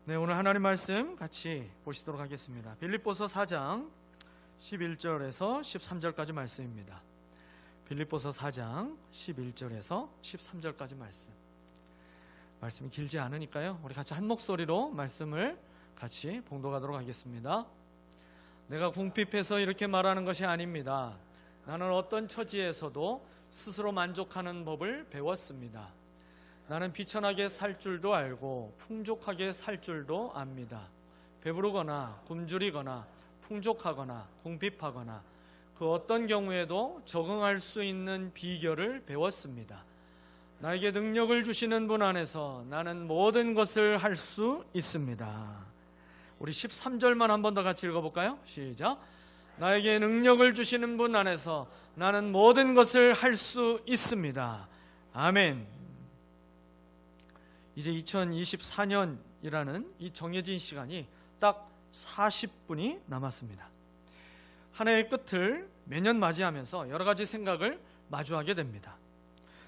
네, 오늘 하나님 말씀 같이 보시도록 하겠습니다. 빌립보서 4장 11절에서 13절까지 말씀입니다. 빌립보서 4장 11절에서 13절까지 말씀이 길지 않으니까요, 우리 같이 한 목소리로 말씀을 같이 봉독하도록 하겠습니다. 내가 궁핍해서 이렇게 말하는 것이 아닙니다. 나는 어떤 처지에서도 스스로 만족하는 법을 배웠습니다. 나는 비천하게 살 줄도 알고 풍족하게 살 줄도 압니다. 배부르거나 굶주리거나 풍족하거나 궁핍하거나 그 어떤 경우에도 적응할 수 있는 비결을 배웠습니다. 나에게 능력을 주시는 분 안에서 나는 모든 것을 할 수 있습니다. 우리 13절만 한 번 더 같이 읽어볼까요? 시작. 나에게 능력을 주시는 분 안에서 나는 모든 것을 할 수 있습니다. 아멘. 이제 2024년이라는 이 정해진 시간이 딱 40분이 남았습니다. 한 해의 끝을 매년 맞이하면서 여러 가지 생각을 마주하게 됩니다.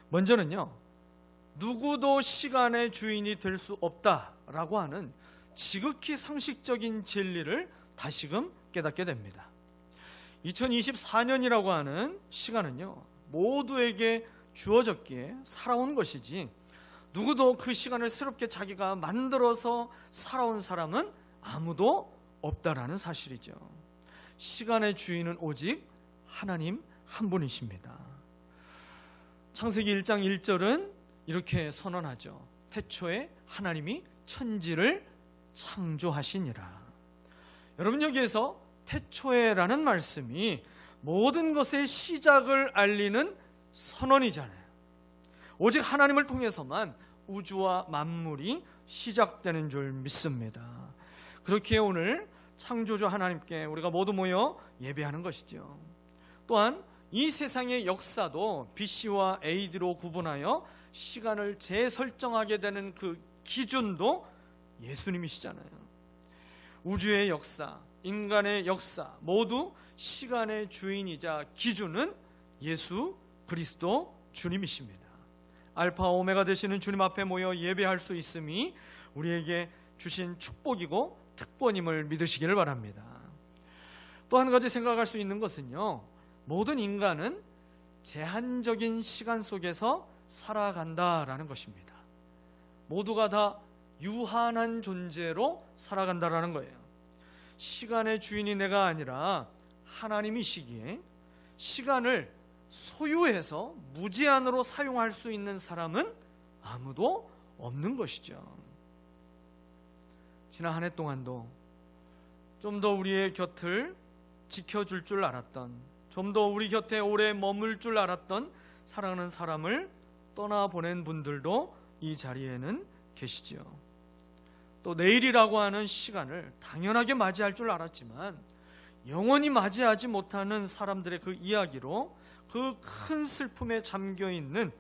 먼저는요, 누구도 시간의 주인이 될 수 없다라고 하는 지극히 상식적인 진리를 다시금 깨닫게 됩니다. 2024년이라고 하는 시간은요, 모두에게 주어졌기에 살아온 것이지 누구도 그 시간을 새롭게 자기가 만들어서 살아온 사람은 아무도 없다라는 사실이죠. 시간의 주인은 오직 하나님 한 분이십니다. 창세기 1장 1절은 이렇게 선언하죠. 태초에 하나님이 천지를 창조하시니라. 여러분, 여기에서 태초에라는 말씀이 모든 것의 시작을 알리는 선언이잖아요. 오직 하나님을 통해서만 우주와 만물이 시작되는 줄 믿습니다. 그렇게 오늘 창조주 하나님께 우리가 모두 모여 예배하는 것이죠. 또한 이 세상의 역사도 BC와 AD로 구분하여 시간을 재설정하게 되는 그 기준도 예수님이시잖아요. 우주의 역사, 인간의 역사 모두 시간의 주인이자 기준은 예수 그리스도 주님이십니다. 알파 오메가 되시는 주님 앞에 모여 예배할 수 있음이 우리에게 주신 축복이고 특권임을 믿으시기를 바랍니다. 또 한 가지 생각할 수 있는 것은요, 모든 인간은 제한적인 시간 속에서 살아간다라는 것입니다. 모두가 다 유한한 존재로 살아간다라는 거예요. 시간의 주인이 내가 아니라 하나님이시기에 시간을 소유해서 무제한으로 사용할 수 있는 사람은 아무도 없는 것이죠. 지난 한 해 동안도 좀 더 우리의 곁을 지켜줄 줄 알았던, 좀 더 우리 곁에 오래 머물 줄 알았던 사랑하는 사람을 떠나보낸 분들도 이 자리에는 계시지요. 또 내일이라고 하는 시간을 당연하게 맞이할 줄 알았지만 영원히 맞이하지 못하는 사람들의 그 이야기로 그 큰 슬픔에 잠겨있는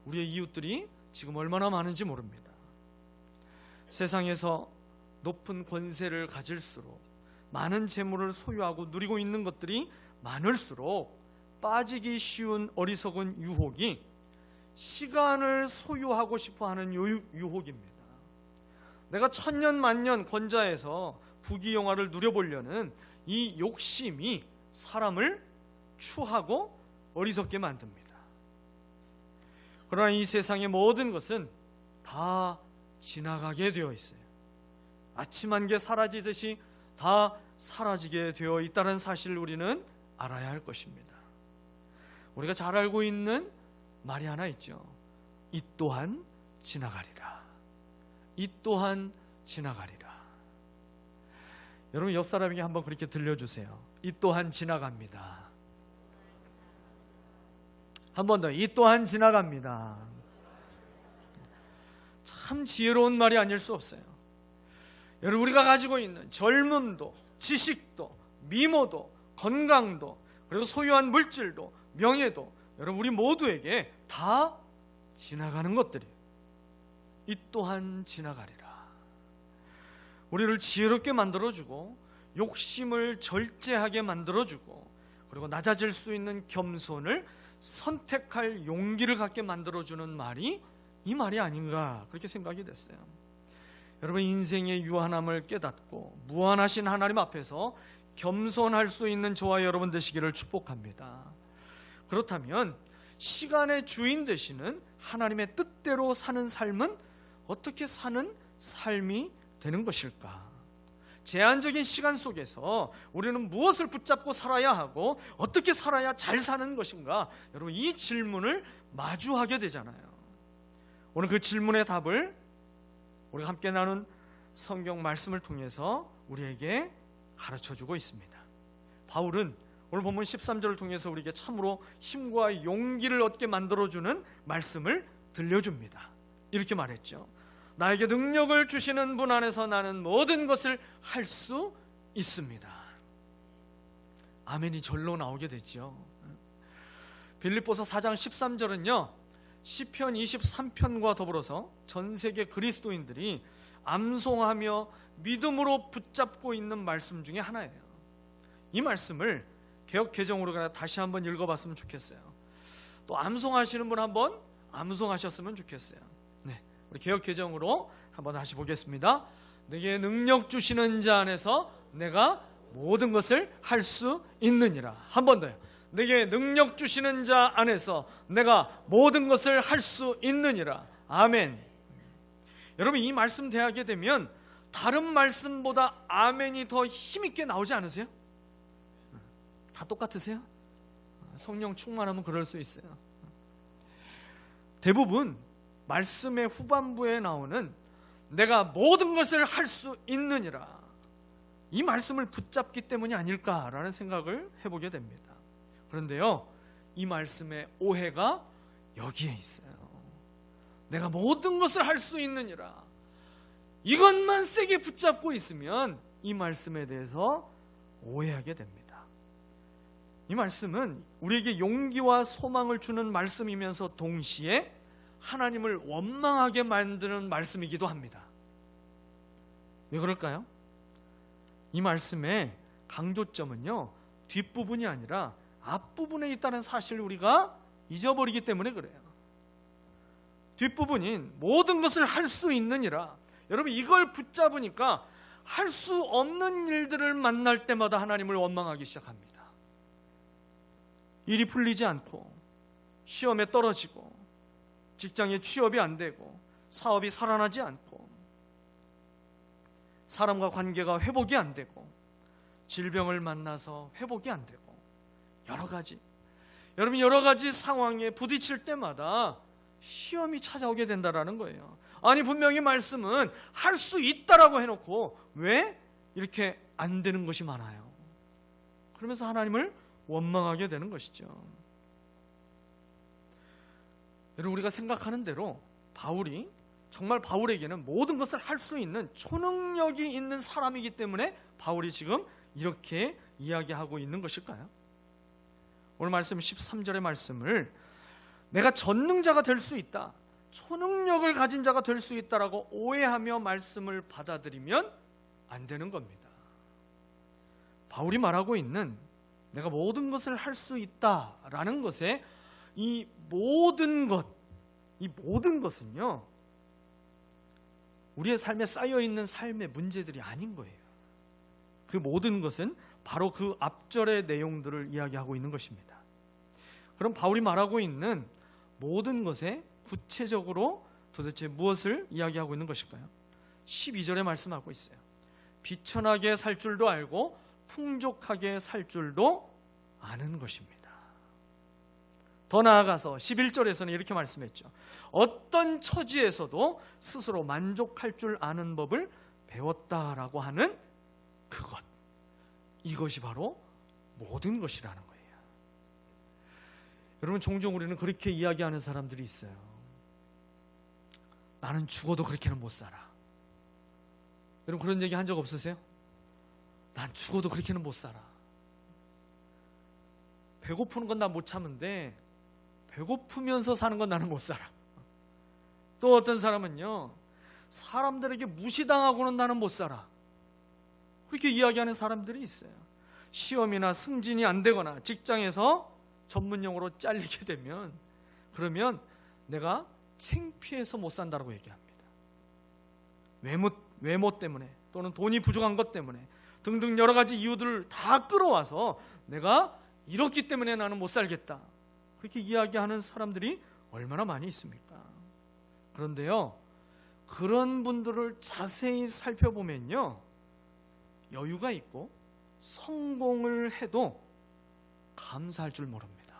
우리의 이웃들이 지금 얼마나 많은지 모릅니다. 세상에서 높은 권세를 가질수록, 많은 재물을 소유하고 누리고 있는 것들이 많을수록 빠지기 쉬운 어리석은 유혹이 시간을 소유하고 싶어하는 유혹입니다. 내가 천년만년 권자에서 부귀영화를 누려보려는 이 욕심이 사람을 추하고 어리석게 만듭니다. 그러나 이 세상의 모든 것은 다 지나가게 되어 있어요. 아침 안개 사라지듯이 다 사라지게 되어 있다는 사실을 우리는 알아야 할 것입니다. 우리가 잘 알고 있는 말이 하나 있죠. 이 또한 지나가리라. 이 또한 지나가리라. 여러분, 옆 사람에게 한번 그렇게 들려주세요. 이 또한 지나갑니다. 한 번 더, 이 또한 지나갑니다. 참 지혜로운 말이 아닐 수 없어요. 여러분, 우리가 가지고 있는 젊음도, 지식도, 미모도, 건강도, 그리고 소유한 물질도, 명예도, 여러분, 우리 모두에게 다 지나가는 것들이에요. 이 또한 지나가리라. 우리를 지혜롭게 만들어주고 욕심을 절제하게 만들어주고, 그리고 낮아질 수 있는 겸손을 선택할 용기를 갖게 만들어주는 말이 이 말이 아닌가, 그렇게 생각이 됐어요. 여러분 인생의 유한함을 깨닫고 무한하신 하나님 앞에서 겸손할 수 있는 저와 여러분 되시기를 축복합니다. 그렇다면 시간의 주인 되시는 하나님의 뜻대로 사는 삶은 어떻게 사는 삶이 되는 것일까? 제한적인 시간 속에서 우리는 무엇을 붙잡고 살아야 하고 어떻게 살아야 잘 사는 것인가? 여러분 이 질문을 마주하게 되잖아요. 오늘 그 질문의 답을 우리가 함께 나눈 성경 말씀을 통해서 우리에게 가르쳐주고 있습니다. 바울은 오늘 본문 13절을 통해서 우리에게 참으로 힘과 용기를 얻게 만들어주는 말씀을 들려줍니다. 이렇게 말했죠. 나에게 능력을 주시는 분 안에서 나는 모든 것을 할 수 있습니다. 아멘이 절로 나오게 됐죠. 빌립보서 4장 13절은요 시편 23편과 더불어서 전 세계 그리스도인들이 암송하며 믿음으로 붙잡고 있는 말씀 중에 하나예요. 이 말씀을 개역 개정으로 다시 한번 읽어봤으면 좋겠어요. 또 암송하시는 분 한번 암송하셨으면 좋겠어요. 네, 우리 개역 개정으로 한번 다시 보겠습니다. 내게 능력 주시는 자 안에서 내가 모든 것을 할 수 있느니라. 한 번 더요. 내게 능력 주시는 자 안에서 내가 모든 것을 할 수 있느니라. 아멘. 여러분 이 말씀 대하게 되면 다른 말씀보다 아멘이 더 힘있게 나오지 않으세요? 다 똑같으세요? 성령 충만하면 그럴 수 있어요. 대부분 말씀의 후반부에 나오는 내가 모든 것을 할 수 있느니라, 이 말씀을 붙잡기 때문이 아닐까라는 생각을 해보게 됩니다. 그런데요, 이 말씀의 오해가 여기에 있어요. 내가 모든 것을 할 수 있느니라, 이것만 세게 붙잡고 있으면 이 말씀에 대해서 오해하게 됩니다. 이 말씀은 우리에게 용기와 소망을 주는 말씀이면서 동시에 하나님을 원망하게 만드는 말씀이기도 합니다. 왜 그럴까요? 이 말씀의 강조점은요, 뒷부분이 아니라 앞부분에 있다는 사실을 우리가 잊어버리기 때문에 그래요. 뒷부분인 모든 것을 할 수 있느니라, 여러분 이걸 붙잡으니까 할 수 없는 일들을 만날 때마다 하나님을 원망하기 시작합니다. 일이 풀리지 않고, 시험에 떨어지고, 직장에 취업이 안 되고, 사업이 살아나지 않고, 사람과 관계가 회복이 안 되고, 질병을 만나서 회복이 안 되고, 여러분 여러 가지 상황에 부딪힐 때마다 시험이 찾아오게 된다라는 거예요. 아니 분명히 말씀은 할 수 있다라고 해놓고 왜 이렇게 안 되는 것이 많아요? 그러면서 하나님을 원망하게 되는 것이죠. 여러분 우리가 생각하는 대로 바울이 정말 바울에게는 모든 것을 할 수 있는 초능력이 있는 사람이기 때문에 바울이 지금 이렇게 이야기하고 있는 것일까요? 오늘 말씀 13절의 말씀을 내가 전능자가 될 수 있다, 초능력을 가진 자가 될 수 있다라고 오해하며 말씀을 받아들이면 안 되는 겁니다. 바울이 말하고 있는 내가 모든 것을 할 수 있다라는 것에 이 모든 것은요, 우리의 삶에 쌓여있는 삶의 문제들이 아닌 거예요. 그 모든 것은 바로 그 앞절의 내용들을 이야기하고 있는 것입니다. 그럼 바울이 말하고 있는 모든 것에 구체적으로 도대체 무엇을 이야기하고 있는 것일까요? 12절에 말씀하고 있어요. 비천하게 살 줄도 알고 풍족하게 살 줄도 아는 것입니다. 더 나아가서 11절에서는 이렇게 말씀했죠. 어떤 처지에서도 스스로 만족할 줄 아는 법을 배웠다라고 하는 그것, 이것이 바로 모든 것이라는 거예요. 여러분 종종 우리는 그렇게 이야기하는 사람들이 있어요. 나는 죽어도 그렇게는 못 살아. 여러분 그런 얘기 한 적 없으세요? 난 죽어도 그렇게는 못 살아. 배고프는 건 나 못 참는데 배고프면서 사는 건 나는 못 살아. 또 어떤 사람은요, 사람들에게 무시당하고는 나는 못 살아. 그렇게 이야기하는 사람들이 있어요. 시험이나 승진이 안 되거나 직장에서 전문용어로 잘리게 되면, 그러면 내가 창피해서 못 산다고 얘기합니다. 외모 때문에 또는 돈이 부족한 것 때문에 등등 여러 가지 이유들을 다 끌어와서 내가 이렇기 때문에 나는 못 살겠다, 그렇게 이야기하는 사람들이 얼마나 많이 있습니까? 그런데요, 그런 분들을 자세히 살펴보면요, 여유가 있고 성공을 해도 감사할 줄 모릅니다.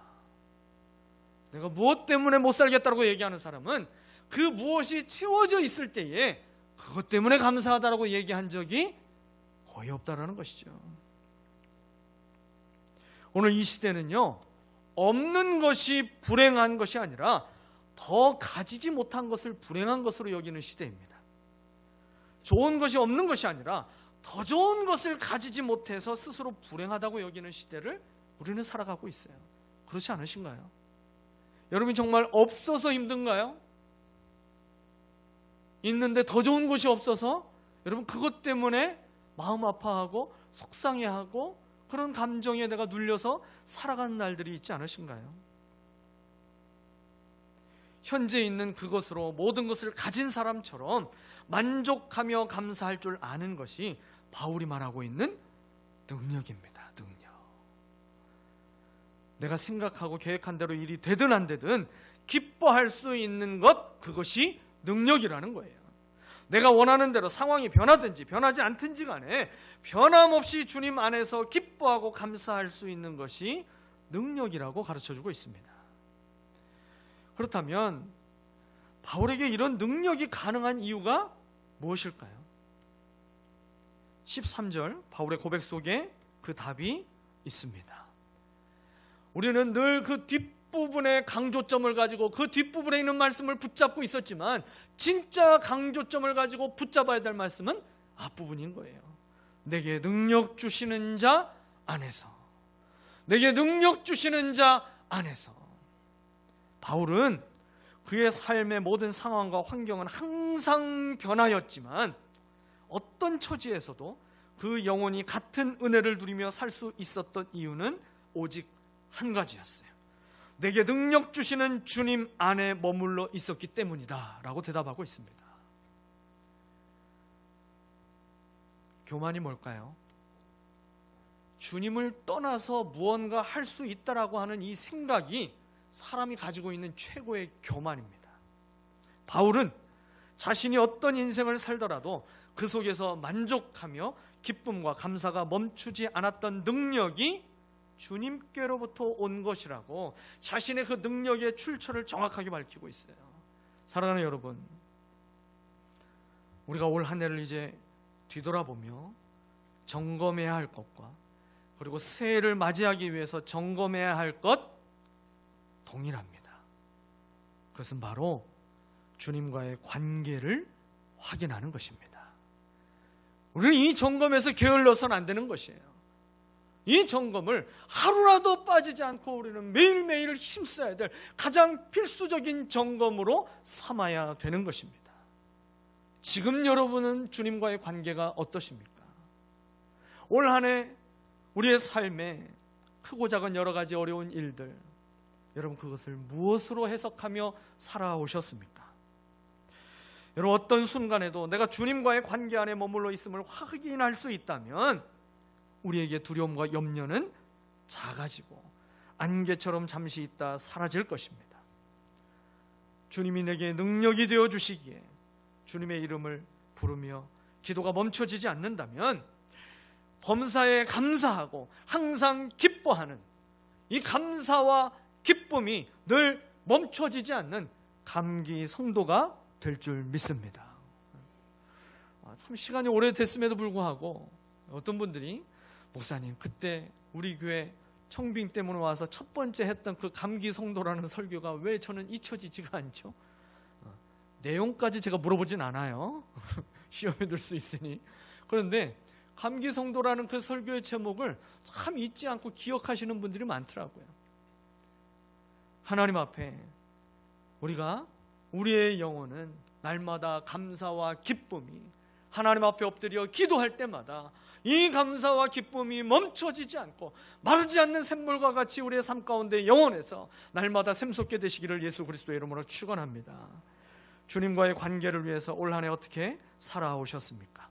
내가 무엇 때문에 못 살겠다고 얘기하는 사람은 그 무엇이 채워져 있을 때에 그것 때문에 감사하다라고 얘기한 적이 거의 없다라는 것이죠. 오늘 이 시대는요, 없는 것이 불행한 것이 아니라 더 가지지 못한 것을 불행한 것으로 여기는 시대입니다. 좋은 것이 없는 것이 아니라 더 좋은 것을 가지지 못해서 스스로 불행하다고 여기는 시대를 우리는 살아가고 있어요. 그렇지 않으신가요? 여러분이 정말 없어서 힘든가요? 있는데 더 좋은 것이 없어서 여러분 그것 때문에 마음 아파하고 속상해하고 그런 감정에 내가 눌려서 살아가는 날들이 있지 않으신가요? 현재 있는 그것으로 모든 것을 가진 사람처럼 만족하며 감사할 줄 아는 것이 바울이 말하고 있는 능력입니다. 능력. 내가 생각하고 계획한 대로 일이 되든 안 되든 기뻐할 수 있는 것, 그것이 능력이라는 거예요. 내가 원하는 대로 상황이 변하든지 변하지 않든지 간에 변함없이 주님 안에서 기뻐하고 감사할 수 있는 것이 능력이라고 가르쳐주고 있습니다. 그렇다면 바울에게 이런 능력이 가능한 이유가 무엇일까요? 13절 바울의 고백 속에 그 답이 있습니다. 우리는 늘 그 뒷부분의 강조점을 가지고 그 뒷부분에 있는 말씀을 붙잡고 있었지만 진짜 강조점을 가지고 붙잡아야 될 말씀은 앞부분인 거예요. 내게 능력 주시는 자 안에서, 내게 능력 주시는 자 안에서. 바울은 그의 삶의 모든 상황과 환경은 항상 변하였지만 어떤 처지에서도 그 영혼이 같은 은혜를 누리며 살 수 있었던 이유는 오직 한 가지였어요. 내게 능력 주시는 주님 안에 머물러 있었기 때문이다 라고 대답하고 있습니다. 교만이 뭘까요? 주님을 떠나서 무언가 할 수 있다라고 하는 이 생각이 사람이 가지고 있는 최고의 교만입니다. 바울은 자신이 어떤 인생을 살더라도 그 속에서 만족하며 기쁨과 감사가 멈추지 않았던 능력이 주님께로부터 온 것이라고 자신의 그 능력의 출처를 정확하게 밝히고 있어요. 사랑하는 여러분, 우리가 올 한 해를 이제 뒤돌아보며 점검해야 할 것과 그리고 새해를 맞이하기 위해서 점검해야 할 것 동일합니다. 그것은 바로 주님과의 관계를 확인하는 것입니다. 우리는 이 점검에서 게을러서는 안 되는 것이에요. 이 점검을 하루라도 빠지지 않고 우리는 매일매일 힘써야 될 가장 필수적인 점검으로 삼아야 되는 것입니다. 지금 여러분은 주님과의 관계가 어떠십니까? 올 한 해 우리의 삶에 크고 작은 여러 가지 어려운 일들, 여러분 그것을 무엇으로 해석하며 살아오셨습니까? 여러분 어떤 순간에도 내가 주님과의 관계 안에 머물러 있음을 확인할 수 있다면 우리에게 두려움과 염려는 작아지고 안개처럼 잠시 있다 사라질 것입니다. 주님이 내게 능력이 되어 주시기에 주님의 이름을 부르며 기도가 멈춰지지 않는다면 범사에 감사하고 항상 기뻐하는 이 감사와 기쁨이 늘 멈춰지지 않는 감기 성도가 될 줄 믿습니다. 참 시간이 오래됐음에도 불구하고 어떤 분들이 목사님 그때 우리 교회 청빙 때문에 와서 첫 번째 했던 그 감기 성도라는 설교가 왜 저는 잊혀지지가 않죠? 내용까지 제가 물어보진 않아요. 시험에 들 수 있으니. 그런데 감기 성도라는 그 설교의 제목을 참 잊지 않고 기억하시는 분들이 많더라고요. 하나님 앞에 우리가 우리의 영혼은 날마다 감사와 기쁨이 하나님 앞에 엎드려 기도할 때마다 이 감사와 기쁨이 멈춰지지 않고 마르지 않는 샘물과 같이 우리의 삶 가운데 영원해서 날마다 샘솟게 되시기를 예수 그리스도의 이름으로 축원합니다. 주님과의 관계를 위해서 올 한 해 어떻게 살아오셨습니까?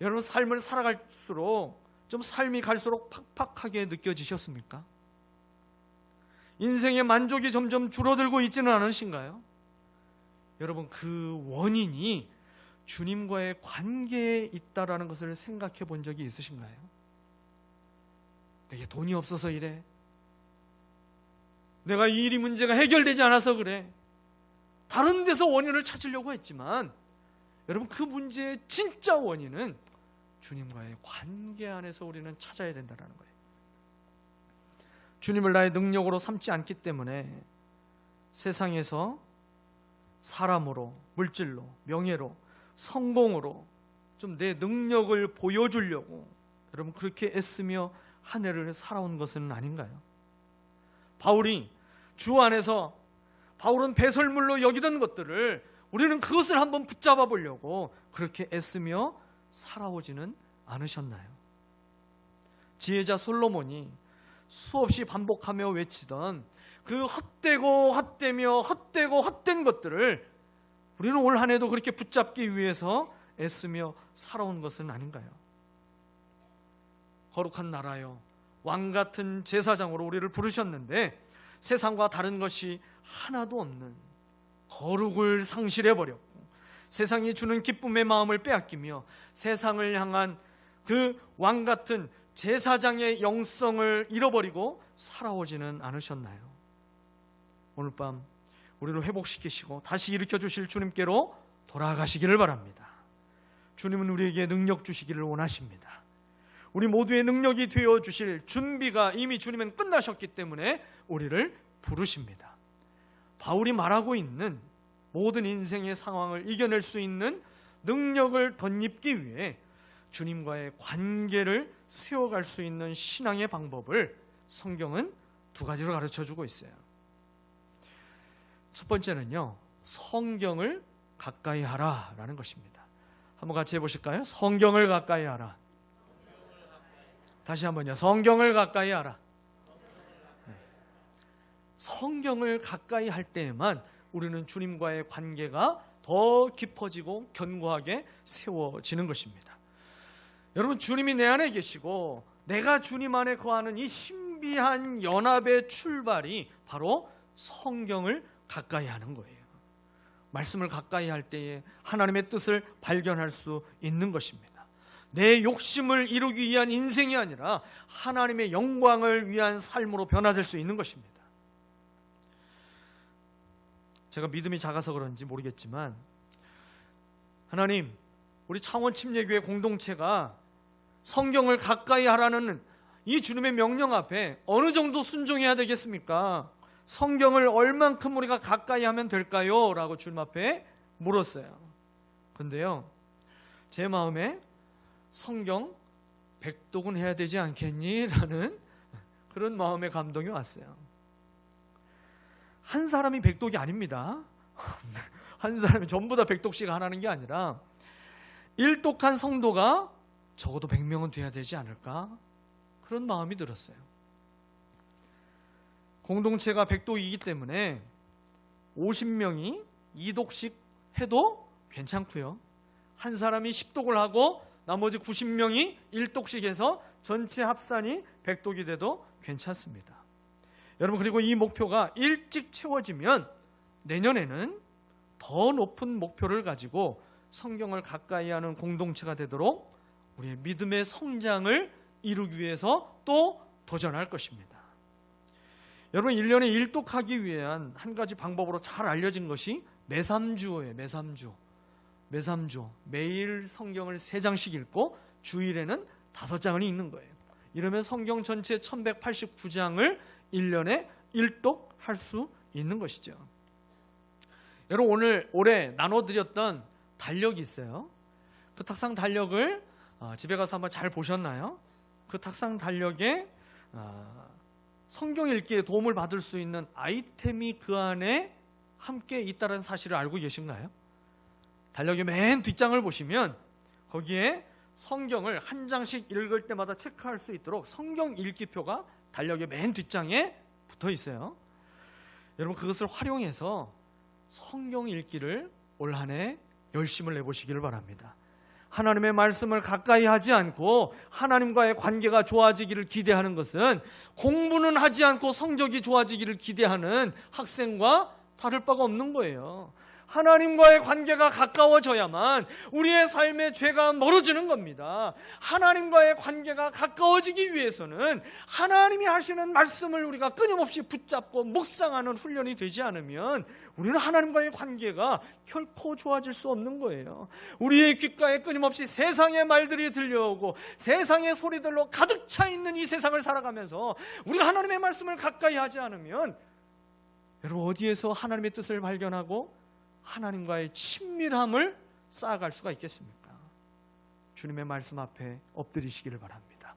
여러분 삶을 살아갈수록 좀 삶이 갈수록 팍팍하게 느껴지셨습니까? 인생의 만족이 점점 줄어들고 있지는 않으신가요? 여러분 그 원인이 주님과의 관계에 있다라는 것을 생각해 본 적이 있으신가요? 내게 돈이 없어서 이래. 내가 이 일이 문제가 해결되지 않아서 그래. 다른 데서 원인을 찾으려고 했지만 여러분 그 문제의 진짜 원인은 주님과의 관계 안에서 우리는 찾아야 된다는 거예요. 주님을 나의 능력으로 삼지 않기 때문에 세상에서 사람으로, 물질로, 명예로, 성공으로 좀 내 능력을 보여주려고 여러분 그렇게 애쓰며 한 해를 살아온 것은 아닌가요? 바울이 주 안에서 바울은 배설물로 여기던 것들을 우리는 그것을 한번 붙잡아 보려고 그렇게 애쓰며 살아오지는 않으셨나요? 지혜자 솔로몬이 수없이 반복하며 외치던 그 헛되고 헛되며 헛되고 헛된 것들을 우리는 올 한 해도 그렇게 붙잡기 위해서 애쓰며 살아온 것은 아닌가요? 거룩한 나라요, 왕같은 제사장으로 우리를 부르셨는데 세상과 다른 것이 하나도 없는 거룩을 상실해버렸고 세상이 주는 기쁨의 마음을 빼앗기며 세상을 향한 그 왕같은 제사장의 영성을 잃어버리고 살아오지는 않으셨나요? 오늘 밤 우리를 회복시키시고 다시 일으켜주실 주님께로 돌아가시기를 바랍니다. 주님은 우리에게 능력 주시기를 원하십니다. 우리 모두의 능력이 되어주실 준비가 이미 주님은 끝나셨기 때문에 우리를 부르십니다. 바울이 말하고 있는 모든 인생의 상황을 이겨낼 수 있는 능력을 덧입기 위해 주님과의 관계를 세워갈 수 있는 신앙의 방법을 성경은 두 가지로 가르쳐주고 있어요. 첫 번째는요, 성경을 가까이 하라라는 것입니다. 한번 같이 해보실까요? 성경을 가까이 하라. 다시 한번요. 성경을 가까이 하라. 성경을 가까이 할 때에만 우리는 주님과의 관계가 더 깊어지고 견고하게 세워지는 것입니다. 여러분, 주님이 내 안에 계시고 내가 주님 안에 거하는 이 신비한 연합의 출발이 바로 성경을 가까이 하는 거예요. 말씀을 가까이 할 때에 하나님의 뜻을 발견할 수 있는 것입니다. 내 욕심을 이루기 위한 인생이 아니라 하나님의 영광을 위한 삶으로 변화될 수 있는 것입니다. 제가 믿음이 작아서 그런지 모르겠지만 하나님, 우리 창원 침례교회 공동체가 성경을 가까이 하라는 이 주님의 명령 앞에 어느 정도 순종해야 되겠습니까? 성경을 얼만큼 우리가 가까이 하면 될까요? 라고 주님 앞에 물었어요. 근데요, 제 마음에 성경 100독은 해야 되지 않겠니? 라는 그런 마음의 감동이 왔어요. 한 사람이 100독이 아닙니다. 한 사람이 전부 다 100독씩 하라는 게 아니라 일독한 성도가 적어도 100명은 돼야 되지 않을까? 그런 마음이 들었어요. 공동체가 100독이기 때문에 50명이 2독씩 해도 괜찮고요. 한 사람이 10독을 하고 나머지 90명이 1독씩 해서 전체 합산이 100독이 돼도 괜찮습니다. 여러분, 그리고 이 목표가 일찍 채워지면 내년에는 더 높은 목표를 가지고 성경을 가까이 하는 공동체가 되도록 우리의 믿음의 성장을 이루기 위해서 또 도전할 것입니다. 여러분, 1년에 1독하기 위한 한 가지 방법으로 잘 알려진 것이 매삼주어예요. 매삼주. 매일 성경을 3장씩 읽고 주일에는 5장을 읽는 거예요. 이러면 성경 전체 1189장을 1년에 1독할 수 있는 것이죠. 여러분, 올해 나눠드렸던 달력이 있어요. 그 탁상 달력을 집에 가서 한번 잘 보셨나요? 그 탁상 달력에 성경 읽기에 도움을 받을 수 있는 아이템이 그 안에 함께 있다는 사실을 알고 계신가요? 달력의 맨 뒷장을 보시면 거기에 성경을 한 장씩 읽을 때마다 체크할 수 있도록 성경 읽기표가 달력의 맨 뒷장에 붙어 있어요. 여러분, 그것을 활용해서 성경 읽기를 올 한 해 열심을 내보시기를 바랍니다. 하나님의 말씀을 가까이 하지 않고 하나님과의 관계가 좋아지기를 기대하는 것은 공부는 하지 않고 성적이 좋아지기를 기대하는 학생과 다를 바가 없는 거예요. 하나님과의 관계가 가까워져야만 우리의 삶의 죄가 멀어지는 겁니다. 하나님과의 관계가 가까워지기 위해서는 하나님이 하시는 말씀을 우리가 끊임없이 붙잡고 묵상하는 훈련이 되지 않으면 우리는 하나님과의 관계가 결코 좋아질 수 없는 거예요. 우리의 귓가에 끊임없이 세상의 말들이 들려오고 세상의 소리들로 가득 차 있는 이 세상을 살아가면서 우리가 하나님의 말씀을 가까이 하지 않으면 여러분 어디에서 하나님의 뜻을 발견하고 하나님과의 친밀함을 쌓아갈 수가 있겠습니까? 주님의 말씀 앞에 엎드리시기를 바랍니다.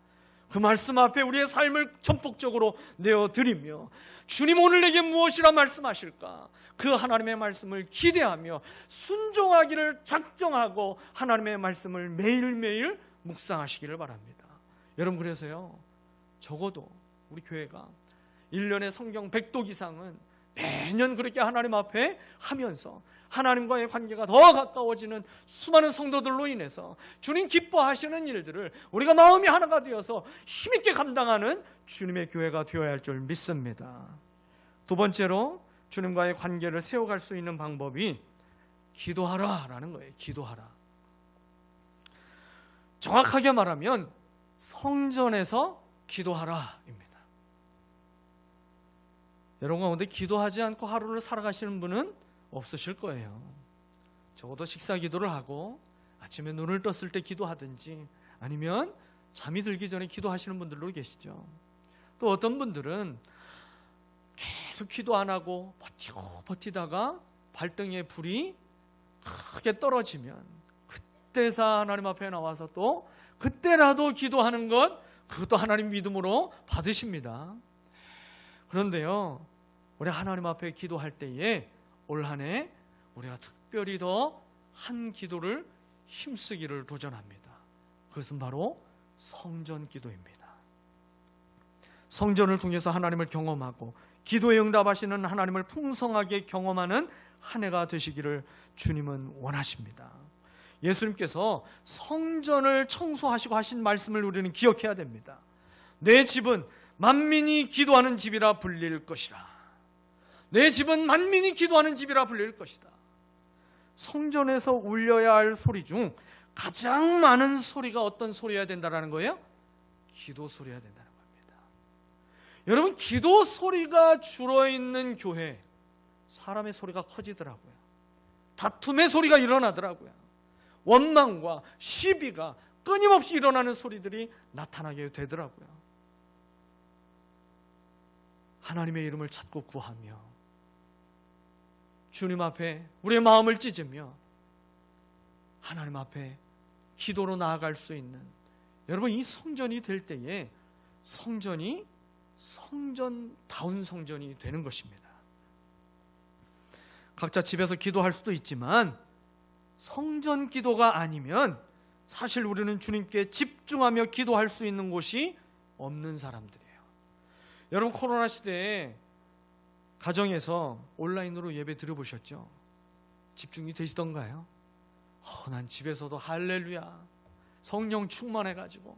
그 말씀 앞에 우리의 삶을 전폭적으로 내어드리며 주님 오늘 내게 무엇이라 말씀하실까? 그 하나님의 말씀을 기대하며 순종하기를 작정하고 하나님의 말씀을 매일매일 묵상하시기를 바랍니다. 여러분 그래서요 적어도 우리 교회가 1년에 성경 100독 이상은 매년 그렇게 하나님 앞에 하면서 하나님과의 관계가 더 가까워지는 수많은 성도들로 인해서 주님 기뻐하시는 일들을 우리가 마음이 하나가 되어서 힘있게 감당하는 주님의 교회가 되어야 할 줄 믿습니다. 두 번째로 주님과의 관계를 세워갈 수 있는 방법이 기도하라라는 거예요. 기도하라. 정확하게 말하면 성전에서 기도하라입니다. 여러분 가운데 기도하지 않고 하루를 살아가시는 분은 없으실 거예요. 적어도 식사 기도를 하고 아침에 눈을 떴을 때 기도하든지 아니면 잠이 들기 전에 기도하시는 분들도 계시죠. 또 어떤 분들은 계속 기도 안 하고 버티다가 발등에 불이 크게 떨어지면 그때서 하나님 앞에 나와서 또 그때라도 기도하는 것, 그것도 하나님 믿음으로 받으십니다. 그런데요 우리 하나님 앞에 기도할 때에 올 한 해 우리가 특별히 더 한 기도를 힘쓰기를 도전합니다. 그것은 바로 성전 기도입니다. 성전을 통해서 하나님을 경험하고 기도에 응답하시는 하나님을 풍성하게 경험하는 한 해가 되시기를 주님은 원하십니다. 예수님께서 성전을 청소하시고 하신 말씀을 우리는 기억해야 됩니다. 내 집은 만민이 기도하는 집이라 불릴 것이라. 내 집은 만민이 기도하는 집이라 불릴 것이다. 성전에서 울려야 할 소리 중 가장 많은 소리가 어떤 소리여야 된다는 거예요? 기도 소리여야 된다는 겁니다. 여러분 기도 소리가 줄어있는 교회 사람의 소리가 커지더라고요. 다툼의 소리가 일어나더라고요. 원망과 시비가 끊임없이 일어나는 소리들이 나타나게 되더라고요. 하나님의 이름을 찾고 구하며 주님 앞에 우리의 마음을 찢으며 하나님 앞에 기도로 나아갈 수 있는 여러분 이 성전이 될 때에 성전이 성전다운 성전이 되는 것입니다. 각자 집에서 기도할 수도 있지만 성전 기도가 아니면 사실 우리는 주님께 집중하며 기도할 수 있는 곳이 없는 사람들이에요. 여러분 코로나 시대에 가정에서 온라인으로 예배 드려보셨죠? 집중이 되시던가요? 난 집에서도 할렐루야 성령 충만해가지고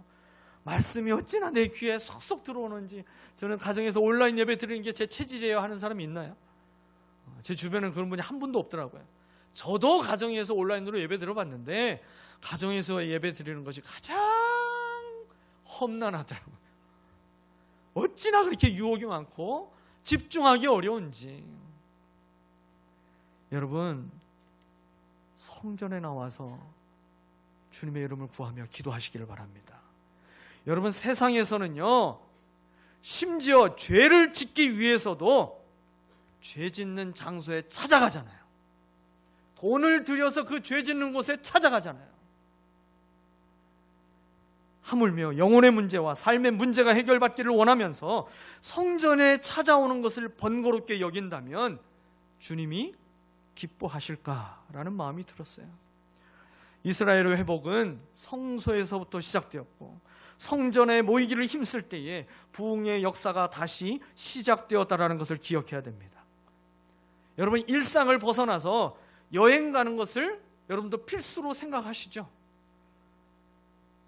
말씀이 어찌나 내 귀에 쏙쏙 들어오는지 저는 가정에서 온라인 예배 드리는 게 제 체질이에요 하는 사람이 있나요? 제 주변에는 그런 분이 한 분도 없더라고요. 저도 가정에서 온라인으로 예배 들어봤는데 가정에서 예배 드리는 것이 가장 험난하더라고요. 어찌나 그렇게 유혹이 많고 집중하기 어려운지. 여러분 성전에 나와서 주님의 이름을 구하며 기도하시기를 바랍니다. 여러분 세상에서는요 심지어 죄를 짓기 위해서도 죄 짓는 장소에 찾아가잖아요. 돈을 들여서 그 죄 짓는 곳에 찾아가잖아요. 하물며 영혼의 문제와 삶의 문제가 해결받기를 원하면서 성전에 찾아오는 것을 번거롭게 여긴다면 주님이 기뻐하실까라는 마음이 들었어요. 이스라엘의 회복은 성소에서부터 시작되었고 성전에 모이기를 힘쓸 때에 부흥의 역사가 다시 시작되었다는 것을 기억해야 됩니다. 여러분 일상을 벗어나서 여행 가는 것을 여러분도 필수로 생각하시죠?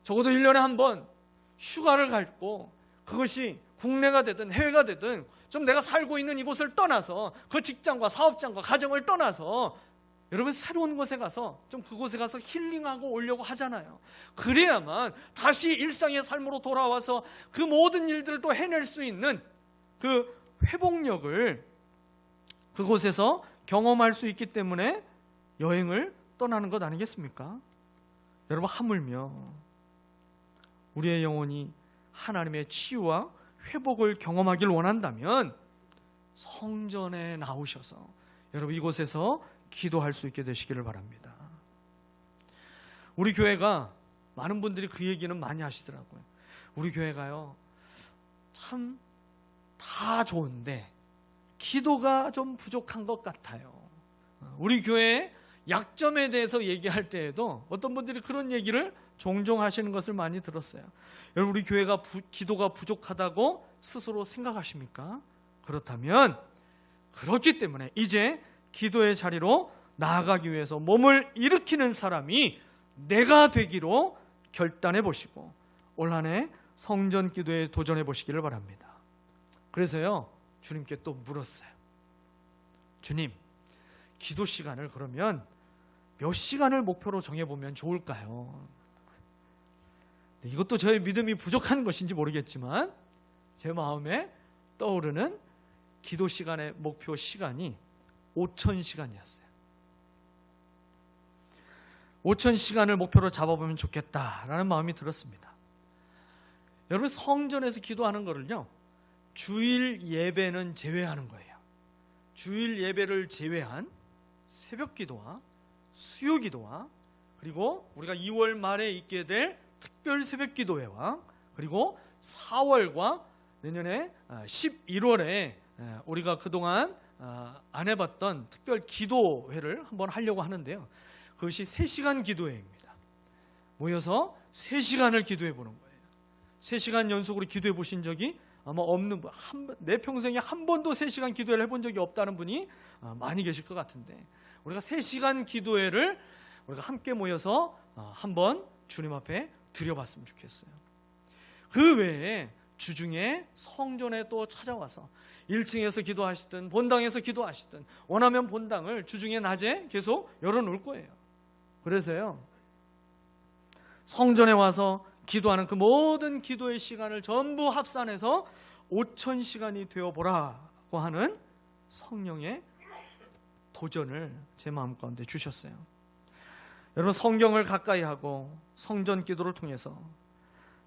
적어도 1년에 한 번 휴가를 갖고 그것이 국내가 되든 해외가 되든 좀 내가 살고 있는 이곳을 떠나서 그 직장과 사업장과 가정을 떠나서 여러분 새로운 곳에 가서 좀 그곳에 가서 힐링하고 오려고 하잖아요. 그래야만 다시 일상의 삶으로 돌아와서 그 모든 일들을 또 해낼 수 있는 그 회복력을 그곳에서 경험할 수 있기 때문에 여행을 떠나는 것 아니겠습니까? 여러분 하물며 우리의 영혼이 하나님의 치유와 회복을 경험하길 원한다면 성전에 나오셔서 여러분 이곳에서 기도할 수 있게 되시기를 바랍니다. 우리 교회가 많은 분들이 그 얘기는 많이 하시더라고요. 우리 교회가요 참 다 좋은데 기도가 좀 부족한 것 같아요. 우리 교회의 약점에 대해서 얘기할 때에도 어떤 분들이 그런 얘기를 종종 하시는 것을 많이 들었어요. 여러분 우리 교회가 기도가 부족하다고 스스로 생각하십니까? 그렇다면 그렇기 때문에 이제 기도의 자리로 나아가기 위해서 몸을 일으키는 사람이 내가 되기로 결단해 보시고 올 한 해 성전 기도에 도전해 보시기를 바랍니다. 그래서요 주님께 또 물었어요. 주님, 기도 시간을 그러면 몇 시간을 목표로 정해보면 좋을까요? 이것도 저의 믿음이 부족한 것인지 모르겠지만 제 마음에 떠오르는 기도 시간의 목표 시간이 5,000시간이었어요. 5,000시간을 목표로 잡아보면 좋겠다라는 마음이 들었습니다. 여러분 성전에서 기도하는 거를요 주일 예배는 제외하는 거예요. 주일 예배를 제외한 새벽 기도와 수요 기도와 그리고 우리가 2월 말에 있게 될 특별 새벽 기도회와 그리고 4월과 내년에 11월에 우리가 그동안 안 해봤던 특별 기도회를 한번 하려고 하는데요. 그것이 3시간 기도회입니다. 모여서 3시간을 기도해 보는 거예요. 3시간 연속으로 기도해 보신 적이 아마 없는 분, 내 평생에 한 번도 3시간 기도회를 해본 적이 없다는 분이 많이 계실 것 같은데 우리가 3시간 기도회를 우리가 함께 모여서 한번 주님 앞에 드려봤으면 좋겠어요. 그 외에 주중에 성전에 또 찾아와서 1층에서 기도하시든 본당에서 기도하시든 원하면 본당을 주중에 낮에 계속 열어놓을 거예요. 그래서요 성전에 와서 기도하는 그 모든 기도의 시간을 전부 합산해서 5,000시간이 되어보라고 하는 성령의 도전을 제 마음 가운데 주셨어요. 여러분 성경을 가까이 하고 성전 기도를 통해서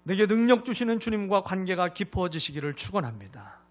내게 능력 주시는 주님과 관계가 깊어지시기를 축원합니다.